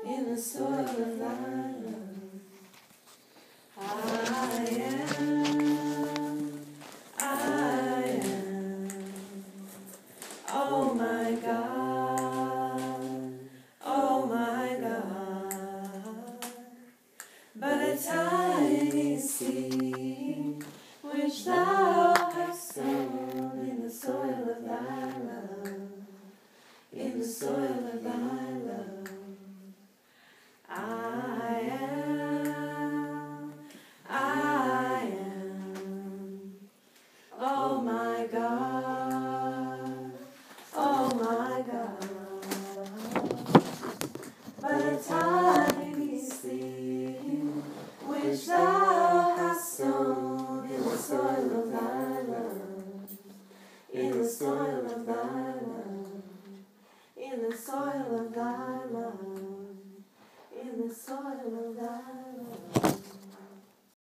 in the soil of thy love. I am, oh my God, oh my God, but a tiny seed which thou hast sown in the soil of thy love, in the soil of thy love. I am, oh my God, oh my God, but a tiny seed which thou hast sown in the soil of thy love, in the soil of thy love, in the soil of thy love, in the soil of thy love.